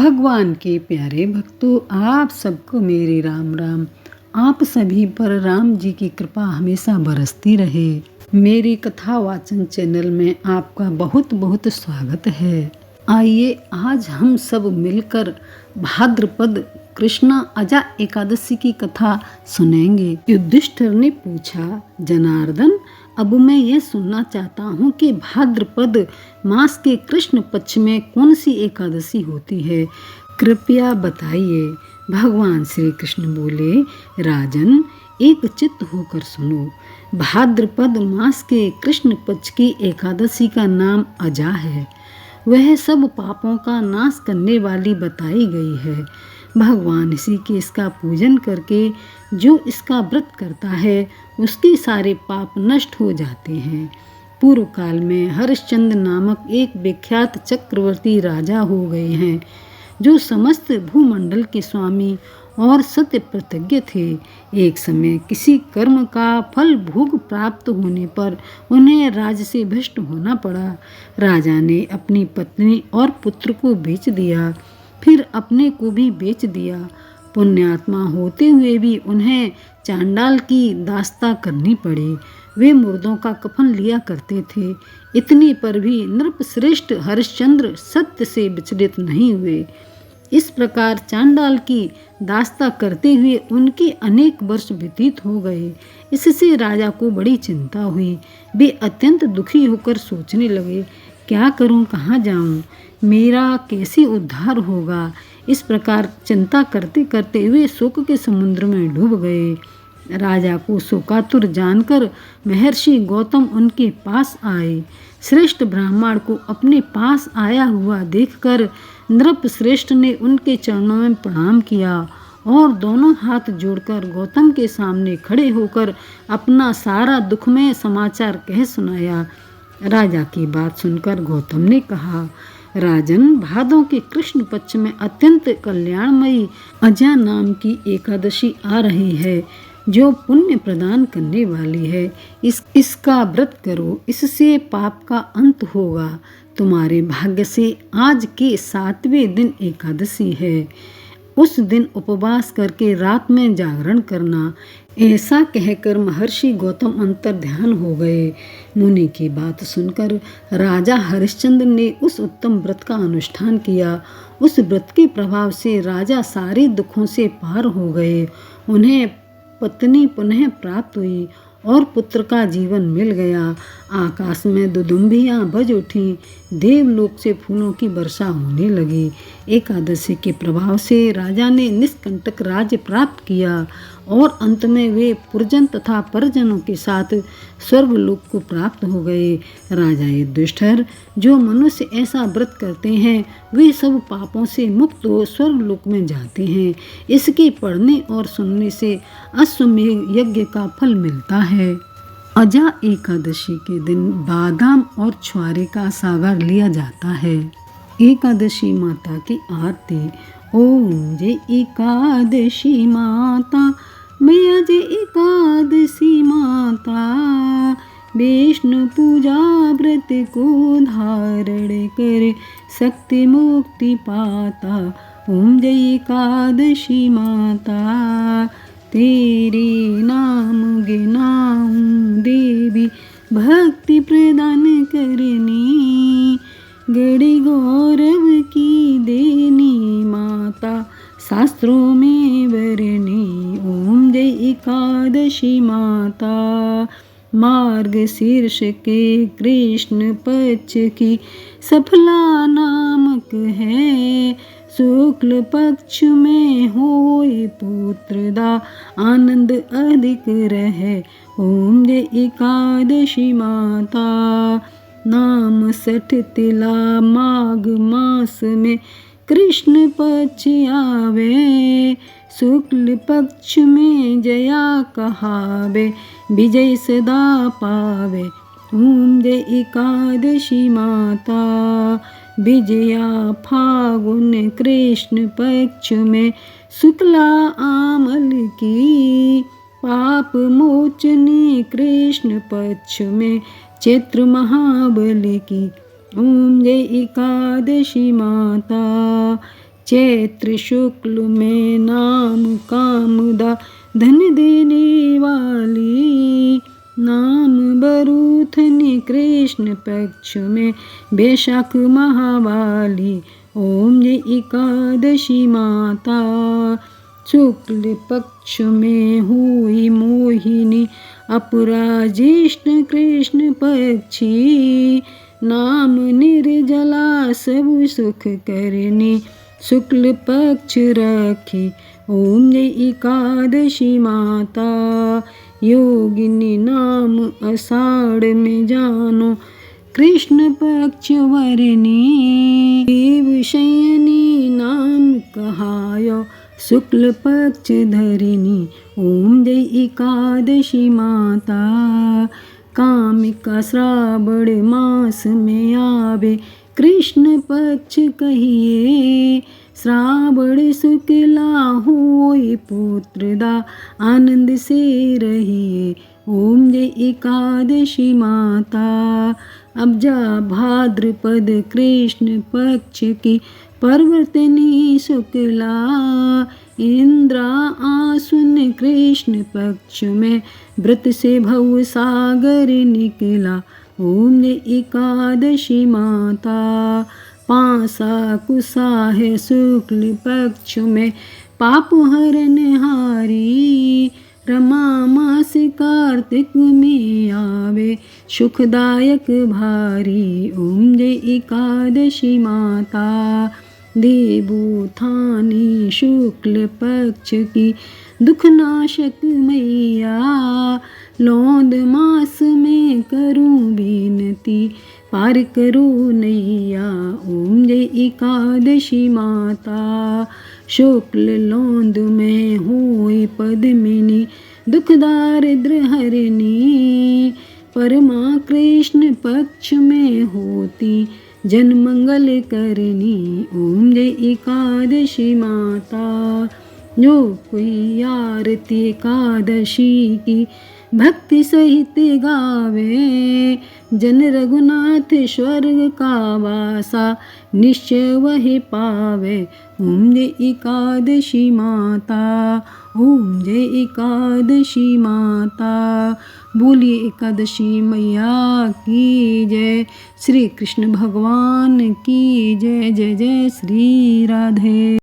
भगवान के प्यारे भक्तों, आप सबको मेरी राम राम। आप सभी पर राम जी की कृपा हमेशा बरसती रहे। मेरी कथा वाचन चैनल में आपका बहुत बहुत स्वागत है। आइए आज हम सब मिलकर भाद्रपद कृष्णा अजा एकादशी की कथा सुनेंगे। युधिष्ठिर ने पूछा, जनार्दन, अब मैं ये सुनना चाहता हूँ कि भाद्रपद मास के कृष्ण पक्ष में कौन सी एकादशी होती है, कृपया बताइए। भगवान श्री कृष्ण बोले, राजन, एक चित्त होकर सुनो। भाद्रपद मास के कृष्ण पक्ष की एकादशी का नाम अजा है। वह सब पापों का नाश करने वाली बताई गई है। भगवान इसी के इसका पूजन करके जो इसका व्रत करता है उसके सारे पाप नष्ट हो जाते हैं। पूर्व काल में हरिश्चंद्र नामक एक विख्यात चक्रवर्ती राजा हो गए हैं, जो समस्त भूमंडल के स्वामी और सत्य प्रतिज्ञ थे। एक समय किसी कर्म का फल भोग प्राप्त होने पर उन्हें राज्य से भ्रष्ट होना पड़ा। राजा ने अपनी पत्नी और पुत्र को बेच दिया, फिर अपने को भी बेच दिया। पुण्यात्मा होते हुए भी उन्हें चांडाल की दास्ता करनी पड़ी। वे मुर्दों का कफन लिया करते थे। इतने पर भी नृपश्रेष्ठ हरिश्चंद्र सत्य से विचलित नहीं हुए। इस प्रकार चांडाल की दास्ता करते हुए उनके अनेक वर्ष व्यतीत हो गए। इससे राजा को बड़ी चिंता हुई। वे अत्यंत दुखी होकर सोचने लगे, क्या करूं, कहाँ जाऊं, मेरा कैसे उद्धार होगा। इस प्रकार चिंता करते करते वे शोक के समुद्र में डूब गए। राजा को शोकातुर जानकर महर्षि गौतम उनके पास आए। श्रेष्ठ ब्राह्मण को अपने पास आया हुआ देखकर नृपश्रेष्ठ ने उनके चरणों में प्रणाम किया और दोनों हाथ जोड़कर गौतम के सामने खड़े होकर अपना सारा दुखमय समाचार कह सुनाया। राजा की बात सुनकर गौतम ने कहा, राजन, भादों के कृष्ण पक्ष में अत्यंत कल्याणमयी अजा नाम की एकादशी आ रही है, जो पुण्य प्रदान करने वाली है। इसका व्रत करो, इससे पाप का अंत होगा। तुम्हारे भाग्य से आज के 7वें दिन एकादशी है। उस दिन उपवास करके रात में जागरण करना। ऐसा कहकर महर्षि गौतम अंतर ध्यान हो गए। मुनि की बात सुनकर राजा हरिश्चंद्र ने उस उत्तम व्रत का अनुष्ठान किया। उस व्रत के प्रभाव से राजा सारे दुखों से पार हो गए। उन्हें पत्नी पुनः प्राप्त हुई और पुत्र का जीवन मिल गया। आकाश में दुदुम्बियाँ बज उठी। देवलोक से फूलों की वर्षा होने लगी। एकादशी के प्रभाव से राजा ने निष्कंटक राज्य प्राप्त किया और अंत में वे पुरजन तथा परिजनों के साथ स्वर्गलोक को प्राप्त हो गए। राजा युधिष्ठिर, जो मनुष्य ऐसा व्रत करते हैं वे सब पापों से मुक्त हो स्वर्गलोक में जाते हैं। इसके पढ़ने और सुनने से अश्वमेध यज्ञ का फल मिलता है। अजा एकादशी के दिन बादाम और छुआरे का सागर लिया जाता है। एकादशी माता की आरती। ओम जय एकादशी माता, मैया जय एकादशी माता, विष्णु पूजा व्रत को धारण कर शक्ति मुक्ति पाता। ओम जय एकादशी माता, तेरे नाम गिनाऊं देवी, भक्ति प्रदान करनी, गड़ी गौरव की देनी माता, शास्त्रों में वरनी। ओम जय एकादशी माता, मार्ग शीर्ष के कृष्ण पक्ष की सफला नामक है। शुक्ल पक्ष में होए पुत्रदा, आनंद अधिक रहे। ओम जय एकादशी माता, नाम 60 तिला माघ मास में कृष्ण पक्ष आवे। शुक्ल पक्ष में जया कहावे, विजय सदा पावे। ओम जय एकादशी माता, विजया फागुन कृष्ण पक्ष में शुक्ला आमल की, पाप मोचनी कृष्ण पक्ष में चैत्र महाबल की। ओम जय एकादशी माता, चैत्र शुक्ल में नाम कामदा धन देने वाली, नाम बरूथनी कृष्ण पक्ष में बैशाख महावाली। ओम जय एकादशी माता। शुक्ल पक्ष में हुई मोहिनी अपराजिष्ण कृष्ण पक्षी, नाम निर्जला सब सुख करने शुक्ल पक्ष रखी। ओम जय एकादशी माता। योगिनी नाम आषाढ़ में जानो कृष्ण पक्ष वरनी, देवशयनी नाम कहायो शुक्ल पक्ष धरिनी। ओम जय एकादशी माता। कामिका श्रावण मास में आवे कृष्ण पक्ष कहिए, श्रावण शुक्ला होय पुत्रदा आनंद से रहिए। ओम जय एकादशी माता। अब जा भाद्रपद कृष्ण पक्ष की पर्वतनी शुक्ला, इंद्रा आसुन कृष्ण पक्ष में व्रत से भव सागर निकला। ओम जय एकादशी माता। पासा कुसा है शुक्ल पक्ष में पाप हरन हारी, रमा मास कार्तिक में आवे सुखदायक भारी। ओम जय एकादशी माता। देवोत्थानी शुक्ल पक्ष की दुखनाशक मैया, लौंद मास में करूं विनती पार करो नैया। ओम जय एकादशी माता। शुक्ल लौंद में होई पद्मिनी दुख दारिद्र हरनी, परमा कृष्ण पक्ष में होती जन मंगल करनी। ओम जय एकादशी माता। जो कोई आरती एकादशी की भक्ति सहित गावे, जन रघुनाथ स्वर्ग का वासा निश्चय वही पावे। ओम जय एकादशी माता। ओम जय एकादशी माता। बोलिए एकादशी मैया की जय। श्री कृष्ण भगवान की जय। जय जय श्री राधे।